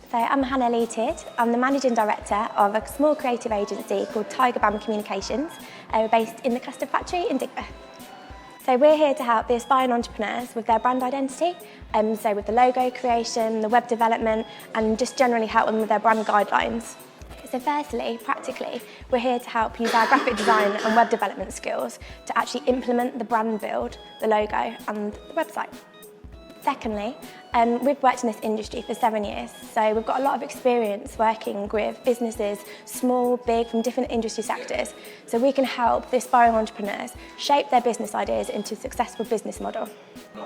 So I'm Hanna Lee Tidd. I'm the Managing Director of a small creative agency called Tiger Communications, based in the Custard Factory in Digbeth. So we're here to help the aspiring entrepreneurs with their brand identity, so with the logo creation, the web development, and just generally help them with their brand guidelines. So firstly, practically, we're here to help use our graphic design and web development skills to actually implement the brand build, the logo and the website. Secondly, we've worked in this industry for 7 years, so we've got a lot of experience working with businesses, small, big, from different industry sectors, so we can help the aspiring entrepreneurs shape their business ideas into a successful business model.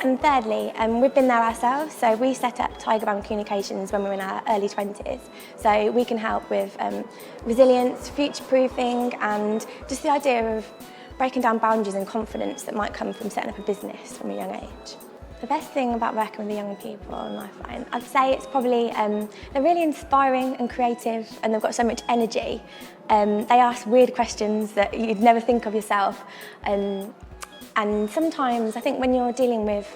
And thirdly, we've been there ourselves, so we set up Tiger Communications when we were in our early 20s, so we can help with resilience, future-proofing, and just the idea of breaking down boundaries and confidence that might come from setting up a business from a young age. The best thing about working with the young people on Lifeline, I'd say it's probably they're really inspiring and creative, and they've got so much energy. They ask weird questions that you'd never think of yourself, and sometimes I think when you're dealing with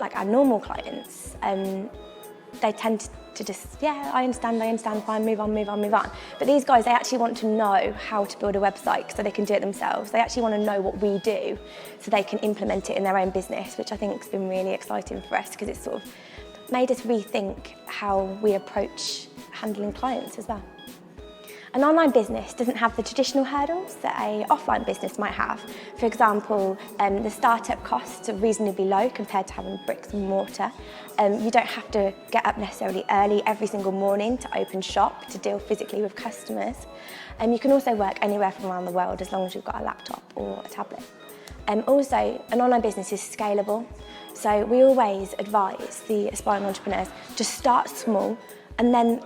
like our normal clients, they tend to just, yeah, I understand, fine, move on. But these guys, they actually want to know how to build a website so they can do it themselves. They actually want to know what we do so they can implement it in their own business, which I think has been really exciting for us because it's sort of made us rethink how we approach handling clients as well. An online business doesn't have the traditional hurdles that an offline business might have. For example, the startup costs are reasonably low compared to having bricks and mortar. You don't have to get up necessarily early every single morning to open shop, to deal physically with customers. You can also work anywhere from around the world as long as you've got a laptop or a tablet. Also, an online business is scalable. So we always advise the aspiring entrepreneurs to start small and then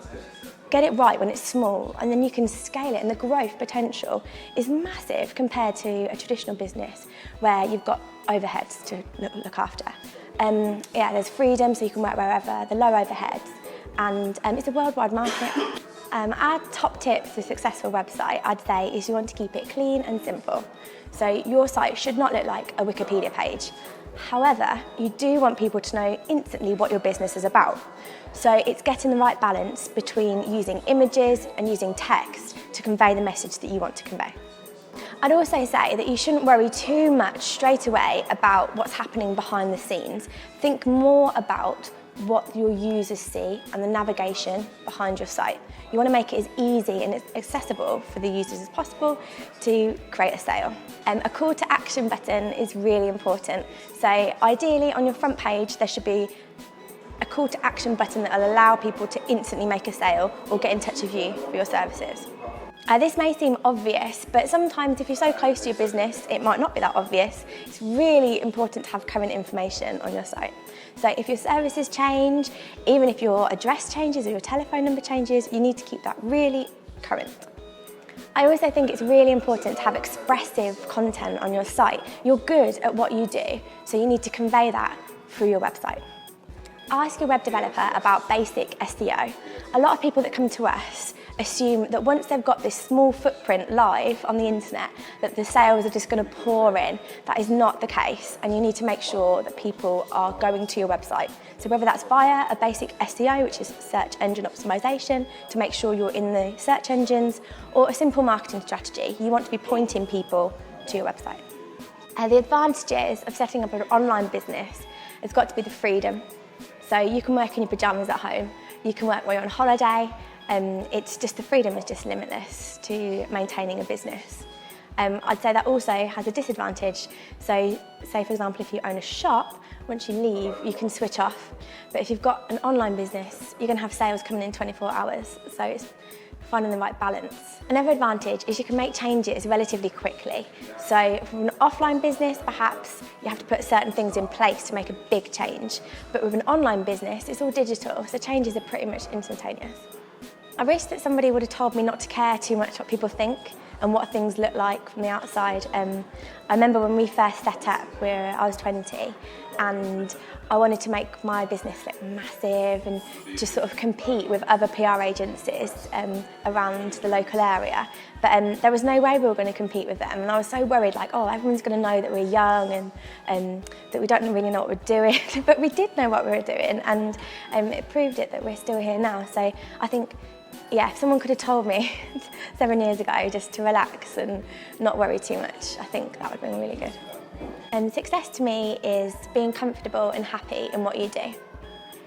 get it right when it's small, and then you can scale it, and the growth potential is massive compared to a traditional business where you've got overheads to look after. Yeah, there's freedom, so you can work wherever, the low overheads, and it's a worldwide market. Our top tip for a successful website, I'd say, is you want to keep it clean and simple. So your site should not look like a Wikipedia page. However, you do want people to know instantly what your business is about. So it's getting the right balance between using images and using text to convey the message that you want to convey. I'd also say that you shouldn't worry too much straight away about what's happening behind the scenes. Think more about what your users see and the navigation behind your site. You want to make it as easy and as accessible for the users as possible to create a sale. A call to action button is really important. So ideally on your front page there should be a call to action button that will allow people to instantly make a sale or get in touch with you for your services. This may seem obvious, but sometimes if you're so close to your business, it might not be that obvious. It's really important to have current information on your site. So if your services change, even if your address changes or your telephone number changes, you need to keep that really current. I also think it's really important to have expressive content on your site. You're good at what you do, so you need to convey that through your website. Ask your web developer about basic SEO. A lot of people that come to us assume that once they've got this small footprint live on the internet, that the sales are just going to pour in. That is not the case, and you need to make sure that people are going to your website. So whether that's via a basic SEO, which is search engine optimization, to make sure you're in the search engines, or a simple marketing strategy, you want to be pointing people to your website. The advantages of setting up an online business has got to be the freedom. So you can work in your pyjamas at home, you can work while you're on holiday, it's just the freedom is just limitless to maintaining a business. I'd say that also has a disadvantage. So say for example if you own a shop, once you leave you can switch off, but if you've got an online business you're going to have sales coming in 24 hours, so it's finding the right balance. Another advantage is you can make changes relatively quickly. So from an offline business, perhaps you have to put certain things in place to make a big change. But with an online business, it's all digital, so changes are pretty much instantaneous. I wish that somebody would have told me not to care too much what people think. and what things look like from the outside. I remember when we first set up, I was 20, and I wanted to make my business look massive and just sort of compete with other PR agencies around the local area. But there was no way we were going to compete with them, and I was so worried, like, oh, everyone's going to know that we're young and that we don't really know what we're doing. But we did know what we were doing, and it proved it that we're still here now. So I think, yeah, if someone could have told me 7 years ago just to relax and not worry too much, I think that would have been really good. Success to me is being comfortable and happy in what you do.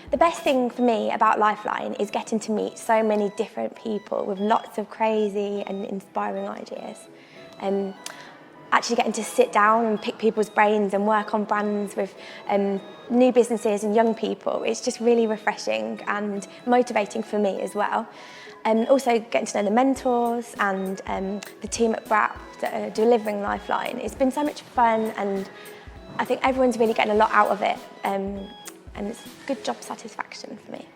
The best thing for me about Lifeline is getting to meet so many different people with lots of crazy and inspiring ideas. Actually getting to sit down and pick people's brains and work on brands with new businesses and young people, it's just really refreshing and motivating for me as well. And also getting to know the mentors and the team at BRAP that are delivering Lifeline. It's been so much fun, and I think everyone's really getting a lot out of it, and it's good job satisfaction for me.